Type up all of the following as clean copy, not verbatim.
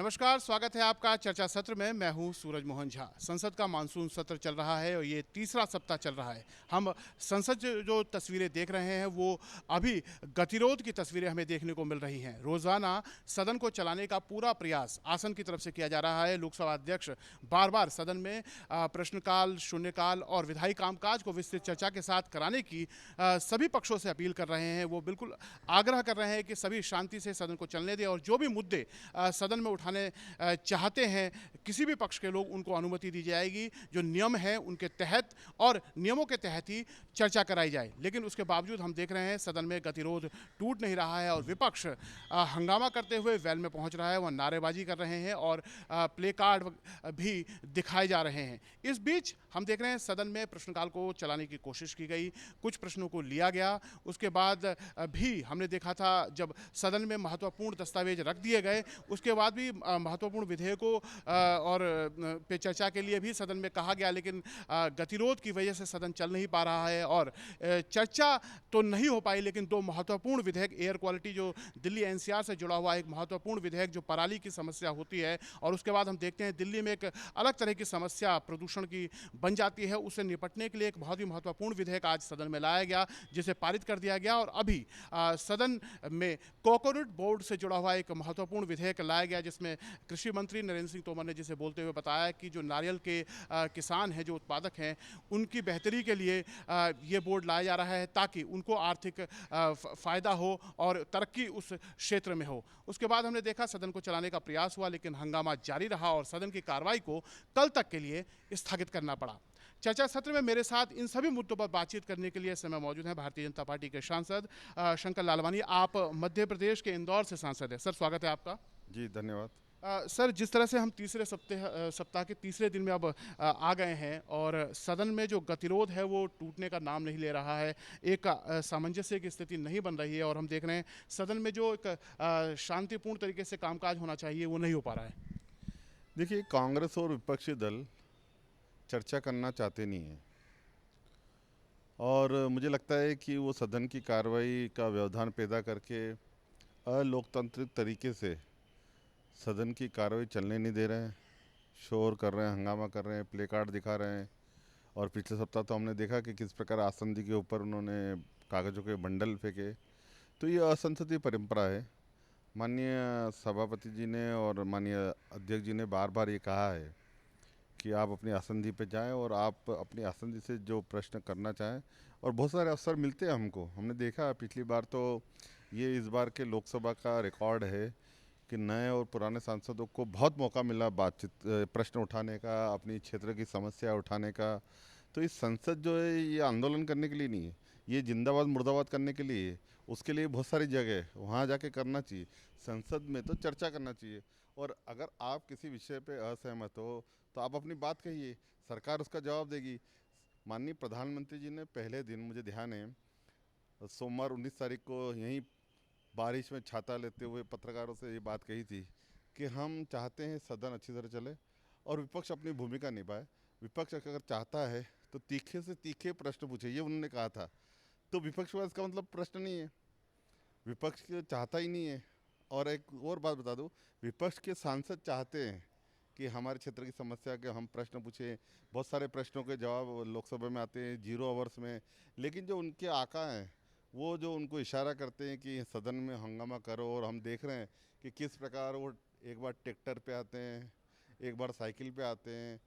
नमस्कार, स्वागत है आपका चर्चा सत्र में। मैं हूं सूरज मोहन झा। संसद का मानसून सत्र चल रहा है और ये तीसरा सप्ताह चल रहा है। हम संसद जो तस्वीरें देख रहे हैं वो अभी गतिरोध की तस्वीरें हमें देखने को मिल रही हैं। रोजाना सदन को चलाने का पूरा प्रयास आसन की तरफ से किया जा रहा है। लोकसभा अध्यक्ष बार बार सदन में प्रश्नकाल, शून्यकाल और विधायी कामकाज को विस्तृत चर्चा के साथ कराने की सभी पक्षों से अपील कर रहे हैं। वो बिल्कुल आग्रह कर रहे हैं कि सभी शांति से सदन को चलने दें और जो भी मुद्दे सदन में उठाने चाहते हैं किसी भी पक्ष के लोग, उनको अनुमति दी जाएगी। जो नियम है उनके तहत और नियमों के तहत ही चर्चा कराई जाए। लेकिन उसके बावजूद हम देख रहे हैं सदन में गतिरोध टूट नहीं रहा है और विपक्ष हंगामा करते हुए वेल में पहुंच रहा है। वह नारेबाजी कर रहे हैं और प्ले कार्ड भी दिखाए जा रहे हैं। इस बीच हम देख रहे हैं सदन में प्रश्नकाल को चलाने की कोशिश की गई, कुछ प्रश्नों को लिया गया। उसके बाद भी हमने देखा था जब सदन में महत्वपूर्ण दस्तावेज रख दिए गए, उसके बाद भी महत्वपूर्ण विधेयकों और पे चर्चा के लिए भी सदन में कहा गया, लेकिन गतिरोध की वजह से सदन चल नहीं पा रहा है और चर्चा तो नहीं हो पाई। लेकिन दो महत्वपूर्ण विधेयक, एयर क्वालिटी जो दिल्ली एनसीआर से जुड़ा हुआ एक महत्वपूर्ण विधेयक जो पराली की समस्या होती है, और उसके बाद हम देखते हैं दिल्ली में एक अलग तरह की समस्या प्रदूषण की बन जाती है, उससे निपटने के लिए एक बहुत ही महत्वपूर्ण विधेयक आज सदन में लाया गया, जिसे पारित कर दिया गया। और अभी सदन में कोकोनट बोर्ड से जुड़ा हुआ एक महत्वपूर्ण विधेयक लाया गया, जिसमें कृषि मंत्री नरेंद्र सिंह तोमर ने जिसे बोलते हुए बताया कि जो नारियल के किसान हैं, जो उत्पादक हैं, उनकी बेहतरी के लिए ये बोर्ड लाया जा रहा है ताकि उनको आर्थिक फ़ायदा हो और तरक्की उस क्षेत्र में हो। उसके बाद हमने देखा सदन को चलाने का प्रयास हुआ, लेकिन हंगामा जारी रहा और सदन की कार्रवाई को कल तक के लिए स्थगित करना पड़ा। चर्चा सत्र में मेरे साथ इन सभी मुद्दों पर बातचीत करने के लिए इस समय मौजूद हैं भारतीय जनता पार्टी के सांसद शंकर लालवानी। आप मध्य प्रदेश के इंदौर से सांसद हैं। सर, स्वागत है आपका। जी, धन्यवाद। सर, जिस तरह से हम तीसरे सप्ताह के तीसरे दिन में अब आ गए हैं और सदन में जो गतिरोध है वो टूटने का नाम नहीं ले रहा है, एक सामंजस्य की स्थिति नहीं बन रही है और हम देख रहे हैं सदन में जो एक शांतिपूर्ण तरीके से कामकाज होना चाहिए वो नहीं हो पा रहा है। देखिए, कांग्रेस और विपक्षी दल चर्चा करना चाहते नहीं हैं और मुझे लगता है कि वो सदन की कार्रवाई का व्यवधान पैदा करके अलोकतांत्रिक तरीके से सदन की कार्रवाई चलने नहीं दे रहे हैं। शोर कर रहे हैं, हंगामा कर रहे हैं, प्ले कार्ड दिखा रहे हैं। और पिछले सप्ताह तो हमने देखा कि किस प्रकार आसंदी के ऊपर उन्होंने कागज़ों के बंडल फेंके। तो ये असंसदीय परंपरा है। माननीय सभापति जी ने और माननीय अध्यक्ष जी ने बार बार ये कहा है कि आप अपनी आसंदी पे जाएं और आप अपनी आसंदी से जो प्रश्न करना चाहें, और बहुत सारे अवसर मिलते हैं हमको। हमने देखा पिछली बार तो ये इस बार के लोकसभा का रिकॉर्ड है कि नए और पुराने सांसदों को बहुत मौका मिला बातचीत, प्रश्न उठाने का, अपनी क्षेत्र की समस्या उठाने का। तो इस संसद जो है ये आंदोलन करने के लिए नहीं है, ये जिंदाबाद मुर्दाबाद करने के लिए है। उसके लिए बहुत सारी जगह है, वहाँ जाके करना चाहिए। संसद में तो चर्चा करना चाहिए और अगर आप किसी विषय पे असहमत हो तो आप अपनी बात कहिए, सरकार उसका जवाब देगी। माननीय प्रधानमंत्री जी ने पहले दिन, मुझे ध्यान है, सोमवार 19 तारीख को यहीं बारिश में छाता लेते हुए पत्रकारों से ये बात कही थी कि हम चाहते हैं सदन अच्छी तरह चले और विपक्ष अपनी भूमिका निभाए। विपक्ष अगर चाहता है तो तीखे से तीखे प्रश्न पूछे, ये उन्होंने कहा था। तो विपक्ष का इसका मतलब प्रश्न नहीं है, विपक्ष चाहता ही नहीं है। और एक और बात बता दूं, विपक्ष के सांसद चाहते हैं कि हमारे क्षेत्र की समस्या के हम प्रश्न पूछें। बहुत सारे प्रश्नों के जवाब लोकसभा में आते हैं 0 आवर्स में, लेकिन जो उनके आका हैं वो जो उनको इशारा करते हैं कि सदन में हंगामा करो, और हम देख रहे हैं कि किस प्रकार वो एक बार ट्रैक्टर पे आते हैं, एक बार साइकिल पे आते हैं।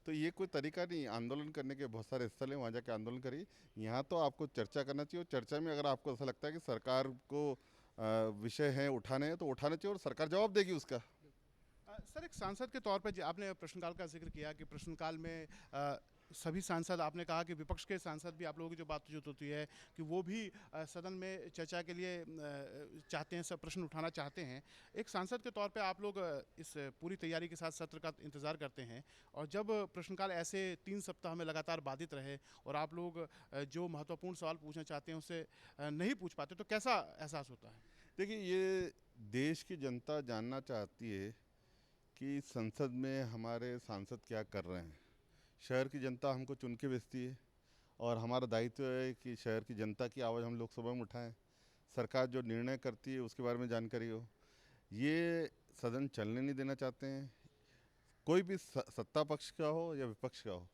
तो ये कोई तरीका नहीं। आंदोलन करने के बहुत सारे स्थल हैं, वहाँ जाके आंदोलन करिए। यहाँ तो आपको चर्चा करना चाहिए और चर्चा में अगर आपको ऐसा लगता है कि सरकार को विषय हैं उठाने हैं तो उठाने चाहिए और सरकार जवाब देगी उसका। सर, एक सांसद के तौर पर आपने प्रश्नकाल का जिक्र किया कि प्रश्नकाल में सभी सांसद, आपने कहा कि विपक्ष के सांसद भी, आप लोगों की जो बातचीत होती है कि वो भी सदन में चर्चा के लिए चाहते हैं, सब प्रश्न उठाना चाहते हैं। एक सांसद के तौर पे आप लोग इस पूरी तैयारी के साथ सत्र का इंतज़ार करते हैं और जब प्रश्नकाल ऐसे 3 सप्ताह में लगातार बाधित रहे और आप लोग जो महत्वपूर्ण सवाल पूछना चाहते हैं उससे नहीं पूछ पाते, तो कैसा एहसास होता है? देखिए, ये देश की जनता जानना चाहती है कि संसद में हमारे सांसद क्या कर रहे हैं। शहर की जनता हमको चुन के भेजती है और हमारा दायित्व है कि शहर की जनता की आवाज़ हम लोकसभा में उठाएं। सरकार जो निर्णय करती है उसके बारे में जानकारी हो। ये सदन चलने नहीं देना चाहते हैं। कोई भी सत्ता पक्ष का हो या विपक्ष का हो,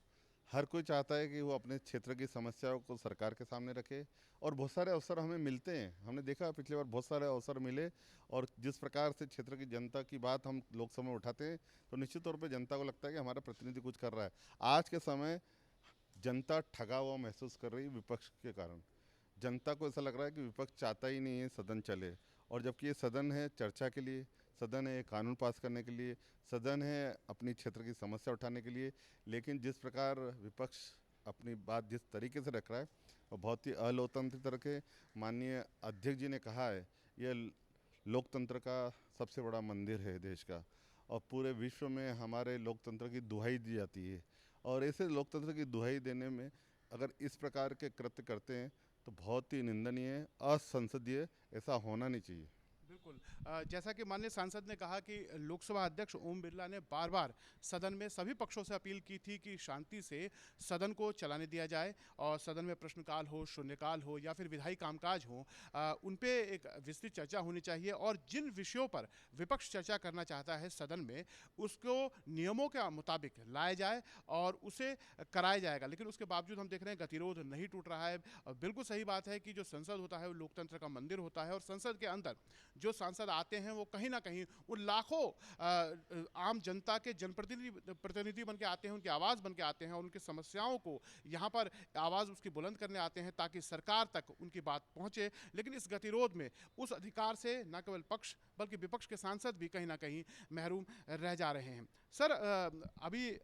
हर कोई चाहता है कि वो अपने क्षेत्र की समस्याओं को सरकार के सामने रखे। और बहुत सारे अवसर हमें मिलते हैं, हमने देखा पिछली बार बहुत सारे अवसर मिले, और जिस प्रकार से क्षेत्र की जनता की बात हम लोकसभा में उठाते हैं तो निश्चित तौर पे जनता को लगता है कि हमारा प्रतिनिधि कुछ कर रहा है। आज के समय जनता ठगा हुआ महसूस कर रही है विपक्ष के कारण। जनता को ऐसा लग रहा है कि विपक्ष चाहता ही नहीं है सदन चले, और जबकि ये सदन है चर्चा के लिए, सदन है कानून पास करने के लिए, सदन है अपनी क्षेत्र की समस्या उठाने के लिए। लेकिन जिस प्रकार विपक्ष अपनी बात जिस तरीके से रख रहा है वो बहुत ही अलोकतांत्रिक तरह के, माननीय अध्यक्ष जी ने कहा है, यह लोकतंत्र का सबसे बड़ा मंदिर है देश का, और पूरे विश्व में हमारे लोकतंत्र की दुहाई दी जाती है। और ऐसे लोकतंत्र की दुहाई देने में अगर इस प्रकार के कृत्य करते हैं तो बहुत ही निंदनीय है, असंसदीय, ऐसा होना नहीं चाहिए। बिल्कुल। जैसा कि माननीय सांसद ने कहा कि लोकसभा अध्यक्ष ओम बिरला ने बार बार सदन में सभी पक्षों से अपील की थी कि शांति से सदन को चलाने दिया जाए, और सदन में प्रश्नकाल हो, शून्यकाल हो या फिर विधायी कामकाज हो, उन पे एक विस्तृत चर्चा होनी चाहिए, और जिन विषयों पर विपक्ष चर्चा करना चाहता है सदन में, उसको नियमों के मुताबिक लाया जाए और उसे कराया जाएगा। लेकिन उसके बावजूद हम देख रहे हैं गतिरोध नहीं टूट रहा है। और बिल्कुल सही बात है कि जो संसद होता है वो लोकतंत्र का मंदिर होता है, और संसद के अंदर जो सांसद आते हैं वो कहीं ना कहीं वो लाखों आम जनता के जनप्रतिनिधि प्रतिनिधि बन के आते हैं, उनकी आवाज़ बन के आते हैं, और उनकी समस्याओं को यहाँ पर आवाज़ उसकी बुलंद करने आते हैं ताकि सरकार तक उनकी बात पहुँचे। लेकिन इस गतिरोध में उस अधिकार से न केवल पक्ष बल्कि विपक्ष के सांसद भी कहीं ना कहीं महरूम रह जा रहे हैं। सर, अभी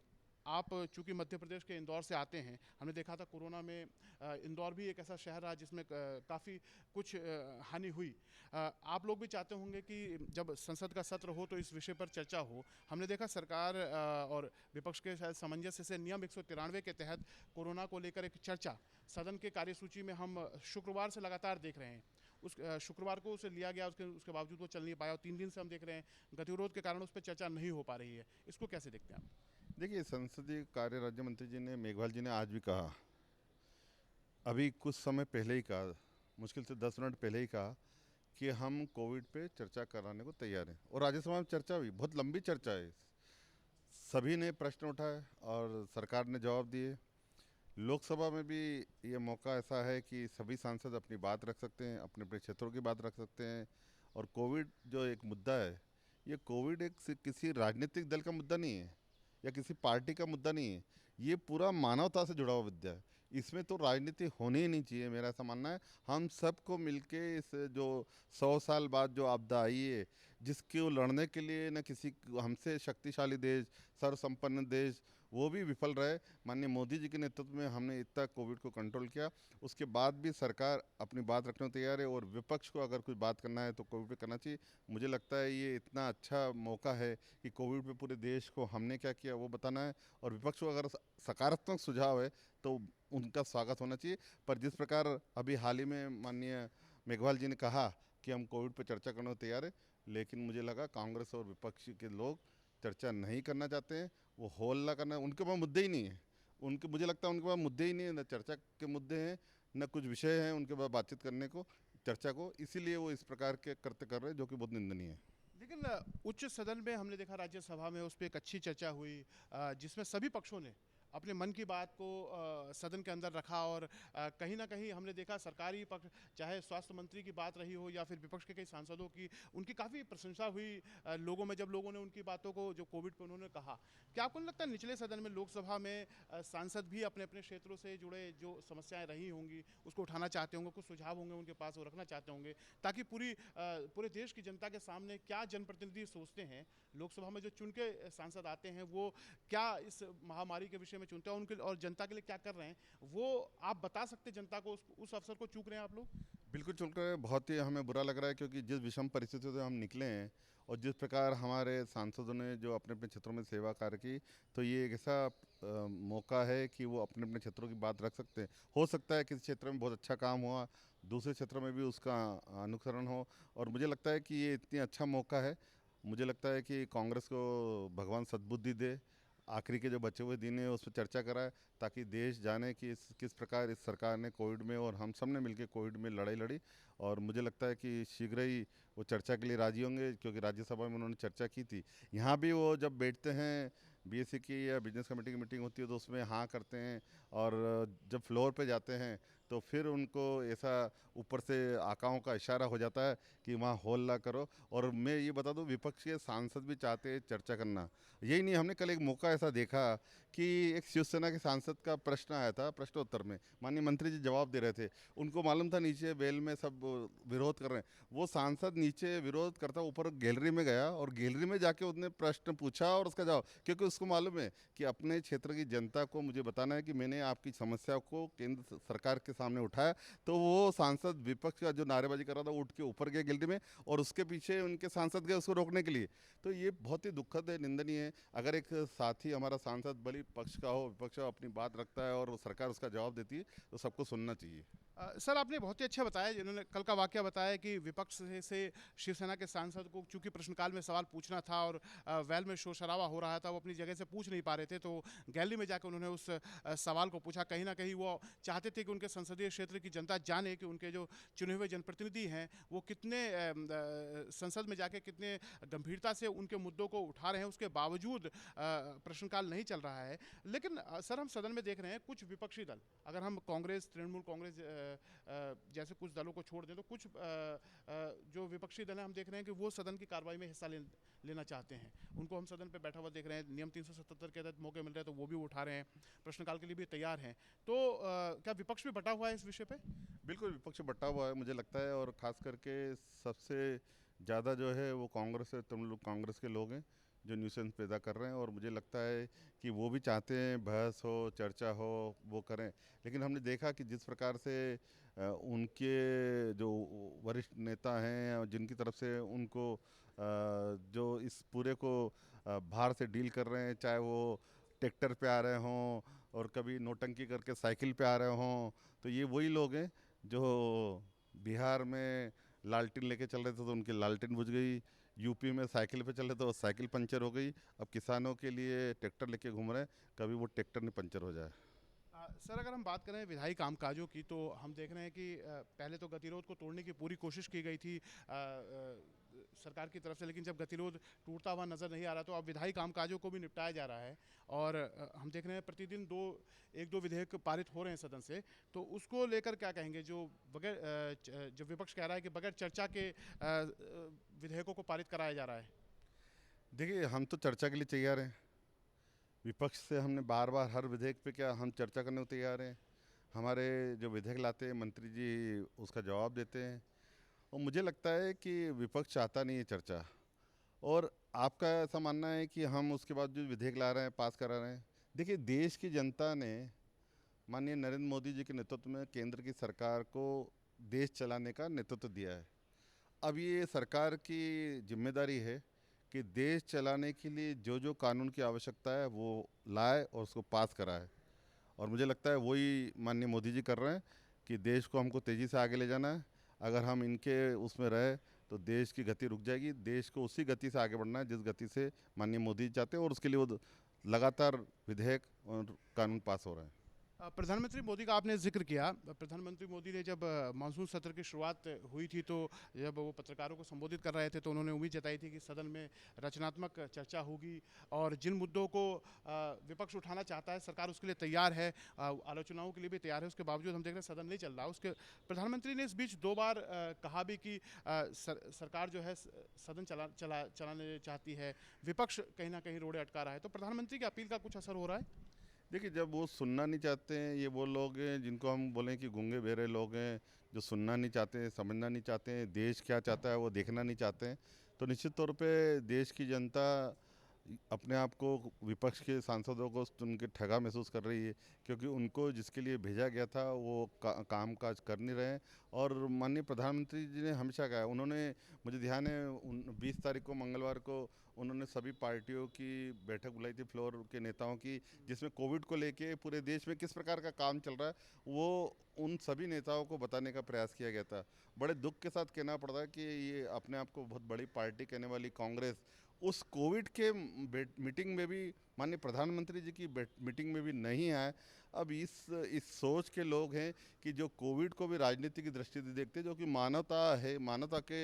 आप चूंकि मध्य प्रदेश के इंदौर से आते हैं, हमने देखा था कोरोना में इंदौर भी एक ऐसा शहर रहा जिसमें काफ़ी कुछ हानि हुई। आप लोग भी चाहते होंगे कि जब संसद का सत्र हो तो इस विषय पर चर्चा हो। हमने देखा सरकार और विपक्ष के शायद सामंजस्य से नियम 193 के तहत कोरोना को लेकर एक चर्चा सदन के कार्यसूची में हम शुक्रवार से लगातार देख रहे हैं। उस शुक्रवार को उसे लिया गया, उसके बावजूद वो चल नहीं पाया, और 3 दिन से हम देख रहे हैं गतिरोध के कारण उस पर चर्चा नहीं हो पा रही है। इसको कैसे देखते हैं आप? देखिए, संसदीय कार्य राज्य मंत्री जी ने, मेघवाल जी ने आज भी कहा, अभी कुछ समय पहले ही कहा, मुश्किल से 10 मिनट पहले ही कहा कि हम कोविड पे चर्चा कराने को तैयार हैं। और राज्यसभा में चर्चा हुई, बहुत लंबी चर्चा है, सभी ने प्रश्न उठाए और सरकार ने जवाब दिए। लोकसभा में भी ये मौका ऐसा है कि सभी सांसद अपनी बात रख सकते हैं, अपने अपने क्षेत्रों की बात रख सकते हैं। और कोविड जो एक मुद्दा है, ये कोविड एक किसी राजनीतिक दल का मुद्दा नहीं है या किसी पार्टी का मुद्दा नहीं है, ये पूरा मानवता से जुड़ा हुआ मुद्दा है। इसमें तो राजनीति होनी ही नहीं चाहिए, मेरा ऐसा मानना है। हम सबको मिलके इस जो 100 साल बाद जो आपदा आई है, जिसको लड़ने के लिए न किसी हमसे शक्तिशाली देश, सर्वसंपन्न देश, वो भी विफल रहे। माननीय मोदी जी के नेतृत्व में हमने इतना कोविड को कंट्रोल किया, उसके बाद भी सरकार अपनी बात रखने को तैयार है। और विपक्ष को अगर कुछ बात करना है तो कोविड पे करना चाहिए। मुझे लगता है ये इतना अच्छा मौका है कि कोविड पे पूरे देश को हमने क्या किया वो बताना है, और विपक्ष को अगर सकारात्मक सुझाव है तो उनका स्वागत होना चाहिए। पर जिस प्रकार अभी हाल ही में माननीय मेघवाल जी ने कहा कि हम कोविड पर चर्चा करने को तैयार है, लेकिन मुझे लगा कांग्रेस और विपक्ष के लोग चर्चा नहीं करना चाहते हैं, वो होल ना करना, उनके पास मुद्दे ही नहीं है। उनके, मुझे लगता है उनके पास मुद्दे ही नहीं है, न चर्चा के मुद्दे हैं न कुछ विषय हैं उनके पास बातचीत करने को, चर्चा को, इसीलिए वो इस प्रकार के कृत्य कर रहे हैं जो कि बहुत निंदनीय है। लेकिन उच्च सदन में हमने देखा राज्यसभा में उस पर एक अच्छी चर्चा हुई, जिसमें सभी पक्षों ने अपने मन की बात को सदन के अंदर रखा, और कहीं ना कहीं हमने देखा सरकारी पक्ष, चाहे स्वास्थ्य मंत्री की बात रही हो या फिर विपक्ष के कई सांसदों की, उनकी काफ़ी प्रशंसा हुई लोगों में, जब लोगों ने उनकी बातों को जो कोविड पर उन्होंने कहा। क्या आपको नहीं लगता निचले सदन में, लोकसभा में सांसद भी अपने अपने क्षेत्रों से जुड़े जो समस्याएं रही होंगी उसको उठाना चाहते होंगे, कुछ सुझाव होंगे उनके पास, वो रखना चाहते होंगे, ताकि पूरे देश की जनता के सामने क्या जनप्रतिनिधि सोचते हैं, लोकसभा में जो चुन के सांसद आते हैं वो क्या इस महामारी के विषय में चुनते हैं, उनके और जनता के लिए क्या कर रहे हैं, वो आप बता सकते हैं जनता को? उस अवसर को चूक रहे हैं आप लोग। बिल्कुल चुन कर बहुत ही हमें बुरा लग रहा है, क्योंकि जिस विषम परिस्थितियों से हम निकले हैं और जिस प्रकार हमारे सांसदों ने जो अपने अपने क्षेत्रों में सेवा कार्य की, तो ये एक ऐसा मौका है कि वो अपने अपने क्षेत्रों की बात रख सकते हैं। हो सकता है किसी क्षेत्र में बहुत अच्छा काम हुआ, दूसरे क्षेत्र में भी उसका अनुसरण हो, और मुझे लगता है कि ये इतनी अच्छा मौका है। मुझे लगता है कि कांग्रेस को भगवान सद्बुद्धि दे, आखिरी के जो बचे हुए दिन है उस पर चर्चा कराए, ताकि देश जाने कि किस प्रकार इस सरकार ने कोविड में और हम सब ने मिलकर कोविड में लड़ाई लड़ी। और मुझे लगता है कि शीघ्र ही वो चर्चा के लिए राजी होंगे, क्योंकि राज्यसभा में उन्होंने चर्चा की थी। यहाँ भी वो जब बैठते हैं, बीएससी की या बिजनेस कमेटी की मीटिंग होती है तो उसमें हाँ करते हैं, और जब फ्लोर पे जाते हैं तो फिर उनको ऐसा ऊपर से आकाओं का इशारा हो जाता है कि वहाँ हॉल करो। और मैं ये बता दूं, विपक्ष के सांसद भी चाहते हैं चर्चा करना। यही नहीं, हमने कल एक मौका ऐसा देखा कि एक शिवसेना के सांसद का प्रश्न आया था, प्रश्नोत्तर में माननीय मंत्री जी जवाब दे रहे थे। उनको मालूम था नीचे बेल में सब विरोध कर रहे हैं, वो सांसद नीचे विरोध करता ऊपर गैलरी में गया और गैलरी में जाके उसने प्रश्न पूछा और उसका जवाब, क्योंकि उसको मालूम है कि अपने क्षेत्र की जनता को मुझे बताना है कि मैंने आपकी समस्या को केंद्र सरकार के सामने उठाया। तो वो सांसद विपक्ष का जो नारेबाजी कर रहा था उठ के ऊपर गया गैलरी में, और उसके पीछे उनके सांसद गए उसको रोकने के लिए। तो ये बहुत ही दुखद है, निंदनीय है। अगर एक साथी हमारा सांसद भले पक्ष का हो विपक्ष का अपनी बात रखता है और वो सरकार उसका जवाब देती है तो सबको सुनना चाहिए। सर, आपने बहुत ही अच्छा बताया, जिन्होंने कल का वाकया बताया कि विपक्ष से शिवसेना के सांसद को चूंकि प्रश्नकाल में सवाल पूछना था और वेल में शोर शराबा हो रहा था, वो अपनी जगह से पूछ नहीं पा रहे थे, तो गैलरी में जाकर उन्होंने उस सवाल को पूछा। कहीं ना कहीं वो चाहते थे कि उनके संसदीय क्षेत्र की जनता जाने कि उनके जो चुने हुए जनप्रतिनिधि हैं वो कितने संसद में जाके कितने गंभीरता से उनके मुद्दों को उठा रहे हैं। उसके बावजूद प्रश्नकाल नहीं चल रहा है। लेकिन सर, हम सदन में देख रहे हैं कुछ विपक्षी दल, अगर हम कांग्रेस, तृणमूल कांग्रेस जैसे कुछ दलों को छोड़ दें, तो कुछ जो विपक्षी दल हैं, हम देख रहे हैं कि वो सदन की कार्रवाई में हिस्सा लेना चाहते हैं। उनको हम सदन पे बैठा हुआ देख रहे हैं, नियम 377 के तहत मौके मिल रहे हैं तो वो भी उठा रहे हैं, प्रश्नकाल के लिए भी तैयार हैं। तो क्या विपक्ष भी बटा हुआ है इस विषय पे? बिल्कुल विपक्ष बटा हुआ है मुझे लगता है, और ख़ास करके सबसे ज़्यादा जो है वो कांग्रेस है, तृणमूल कांग्रेस के लोग हैं जो न्यूसेंस पैदा कर रहे हैं। और मुझे लगता है कि वो भी चाहते हैं बहस हो, चर्चा हो, वो करें। लेकिन हमने देखा कि जिस प्रकार से उनके जो वरिष्ठ नेता हैं और जिनकी तरफ से उनको जो इस पूरे को बाहर से डील कर रहे हैं, चाहे वो ट्रैक्टर पे आ रहे हों और कभी नोटंकी करके साइकिल पे आ रहे हों, तो ये वही लोग हैं जो बिहार में लालटेन लेके चल रहे थे तो उनकी लालटेन बुझ गई, यूपी में साइकिल पे चल रहे थे तो साइकिल पंचर हो गई, अब किसानों के लिए ट्रैक्टर लेके घूम रहे हैं, कभी वो ट्रैक्टर नहीं पंचर हो जाए। सर, अगर हम बात करें विधायी कामकाजों की, तो हम देख रहे हैं कि पहले तो गतिरोध को तोड़ने की पूरी कोशिश की गई थी सरकार की तरफ से, लेकिन जब गतिरोध टूटता हुआ नज़र नहीं आ रहा तो अब विधायी कामकाजों को भी निपटाया जा रहा है। और हम देख रहे हैं प्रतिदिन एक दो विधेयक पारित हो रहे हैं सदन से, तो उसको लेकर क्या कहेंगे? जो जो विपक्ष कह रहा है कि बगैर चर्चा के विधेयकों को पारित कराया जा रहा है। देखिए, हम तो चर्चा के लिए तैयार हैं। विपक्ष से हमने बार बार हर विधेयक पे क्या हम चर्चा करने को तैयार हैं। हमारे जो विधेयक लाते हैं मंत्री जी उसका जवाब देते हैं, और मुझे लगता है कि विपक्ष चाहता नहीं है चर्चा। और आपका ऐसा मानना है कि हम उसके बाद जो विधेयक ला रहे हैं, पास करा रहे हैं। देखिए, देश की जनता ने माननीय नरेंद्र मोदी जी के नेतृत्व में केंद्र की सरकार को देश चलाने का नेतृत्व दिया है। अब ये सरकार की जिम्मेदारी है कि देश चलाने के लिए जो जो कानून की आवश्यकता है वो लाए और उसको पास कराए। और मुझे लगता है वही माननीय मोदी जी कर रहे हैं कि देश को हमको तेज़ी से आगे ले जाना है। अगर हम इनके उसमें रहे तो देश की गति रुक जाएगी। देश को उसी गति से आगे बढ़ना है जिस गति से माननीय मोदी जी चाहते हैं, और उसके लिए वो लगातार विधेयक और कानून पास हो रहे हैं। प्रधानमंत्री मोदी का आपने जिक्र किया। प्रधानमंत्री मोदी ने जब मानसून सत्र की शुरुआत हुई थी, तो जब वो पत्रकारों को संबोधित कर रहे थे तो उन्होंने उम्मीद जताई थी कि सदन में रचनात्मक चर्चा होगी और जिन मुद्दों को विपक्ष उठाना चाहता है सरकार उसके लिए तैयार है, आलोचनाओं के लिए भी तैयार है। उसके बावजूद हम देख रहे हैं सदन नहीं चल रहा। उसके प्रधानमंत्री ने इस बीच 2 बार कहा भी कि सरकार जो है सदन चलाने चाहती है, विपक्ष कहीं ना कहीं रोड़े अटका रहा है। तो प्रधानमंत्री की अपील का कुछ असर हो रहा है? देखिए, जब वो सुनना नहीं चाहते हैं, ये वो लोग हैं जिनको हम बोलें कि गूंगे बहरे लोग हैं, जो सुनना नहीं चाहते हैं, समझना नहीं चाहते हैं, देश क्या चाहता है वो देखना नहीं चाहते हैं, तो निश्चित तौर पे देश की जनता अपने आप को विपक्ष के सांसदों को सुन के ठगा महसूस कर रही है, क्योंकि उनको जिसके लिए भेजा गया था वो काम काज कर नहीं रहे हैं। और माननीय प्रधानमंत्री जी ने हमेशा कहा, उन्होंने, मुझे ध्यान है 20 तारीख को मंगलवार को उन्होंने सभी पार्टियों की बैठक बुलाई थी, फ्लोर के नेताओं की, जिसमें कोविड को लेके पूरे देश में किस प्रकार का काम चल रहा है वो उन सभी नेताओं को बताने का प्रयास किया गया था। बड़े दुख के साथ कहना पड़ता है कि ये अपने आप को बहुत बड़ी पार्टी कहने वाली कांग्रेस उस कोविड के मीटिंग में भी माननीय प्रधानमंत्री जी की मीटिंग में भी नहीं आए। अब इस सोच के लोग हैं कि जो कोविड को भी राजनीति की दृष्टि से देखते हैं, जो कि मानवता है, मानवता के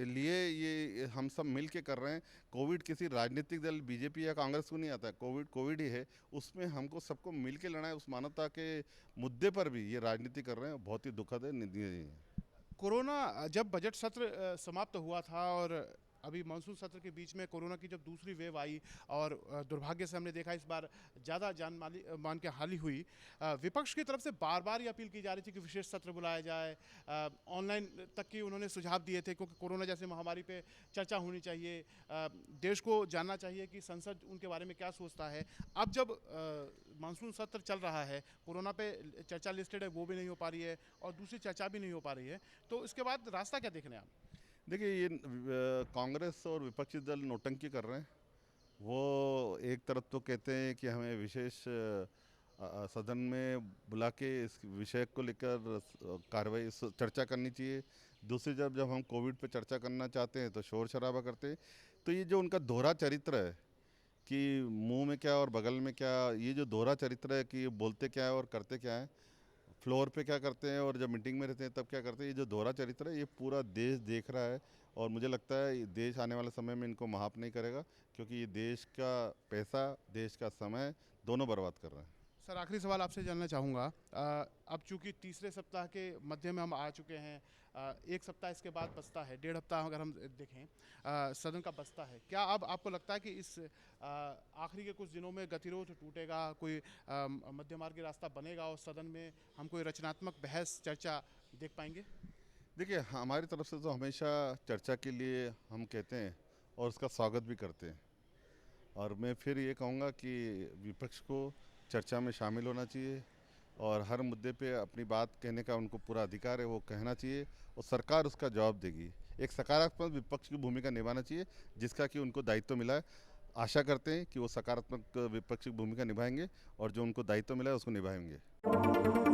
लिए ये हम सब मिल के कर रहे हैं। कोविड किसी राजनीतिक दल बीजेपी या कांग्रेस को नहीं आता है, कोविड कोविड ही है, उसमें हमको सबको मिल के लड़ना है। उस मानवता के मुद्दे पर भी ये राजनीति कर रहे हैं, बहुत ही दुखद है, निंदनीय है। कोरोना जब बजट सत्र समाप्त हुआ था और अभी मानसून सत्र के बीच में कोरोना की जब दूसरी वेव आई और दुर्भाग्य से हमने देखा इस बार ज़्यादा जान मान के हानि हुई। विपक्ष की तरफ से बार बार ये अपील की जा रही थी कि विशेष सत्र बुलाया जाए, ऑनलाइन तक की उन्होंने सुझाव दिए थे क्योंकि कोरोना जैसे महामारी पे चर्चा होनी चाहिए, देश को जानना चाहिए कि संसद उनके बारे में क्या सोचता है। अब जब मानसून सत्र चल रहा है, कोरोना पे चर्चा लिस्टेड है वो भी नहीं हो पा रही है और दूसरी चर्चा भी नहीं हो पा रही है, तो इसके बाद रास्ता क्या देख रहे हैं आप? देखिए, ये कांग्रेस और विपक्षी दल नौटंकी कर रहे हैं। वो एक तरफ तो कहते हैं कि हमें विशेष सदन में बुला के इस विषय को लेकर कार्रवाई चर्चा करनी चाहिए। दूसरी तरफ जब हम कोविड पे चर्चा करना चाहते हैं तो शोर शराबा करते हैं। तो ये जो उनका दोहरा चरित्र है कि मुंह में क्या और बगल में क्या, ये जो दोहरा चरित्र है कि बोलते क्या है और करते क्या है, फ्लोर पे क्या करते हैं और जब मीटिंग में रहते हैं तब क्या करते हैं, ये जो दोहरा चरित्र है ये पूरा देश देख रहा है। और मुझे लगता है ये देश आने वाले समय में इनको माफ़ नहीं करेगा, क्योंकि ये देश का पैसा, देश का समय दोनों बर्बाद कर रहे हैं। सर, आखिरी सवाल आपसे जानना चाहूँगा। अब चूंकि तीसरे सप्ताह के मध्य में हम आ चुके हैं, एक सप्ताह इसके बाद बचता है, डेढ़ हफ्ता अगर हम देखें सदन का बचता है, क्या अब आपको लगता है कि इस आखिरी के कुछ दिनों में गतिरोध टूटेगा, कोई मध्य मार्ग रास्ता बनेगा और सदन में हम कोई रचनात्मक बहस चर्चा देख पाएंगे? देखिए, हमारी तरफ से तो हमेशा चर्चा के लिए हम कहते हैं और उसका स्वागत भी करते हैं। और मैं फिर ये कहूँगा कि विपक्ष को चर्चा में शामिल होना चाहिए और हर मुद्दे पे अपनी बात कहने का उनको पूरा अधिकार है, वो कहना चाहिए और सरकार उसका जवाब देगी। एक सकारात्मक विपक्ष की भूमिका निभाना चाहिए, जिसका कि उनको दायित्व मिला है। आशा करते हैं कि वो सकारात्मक विपक्ष की भूमिका निभाएंगे और जो उनको दायित्व मिला है उसको निभाएंगे।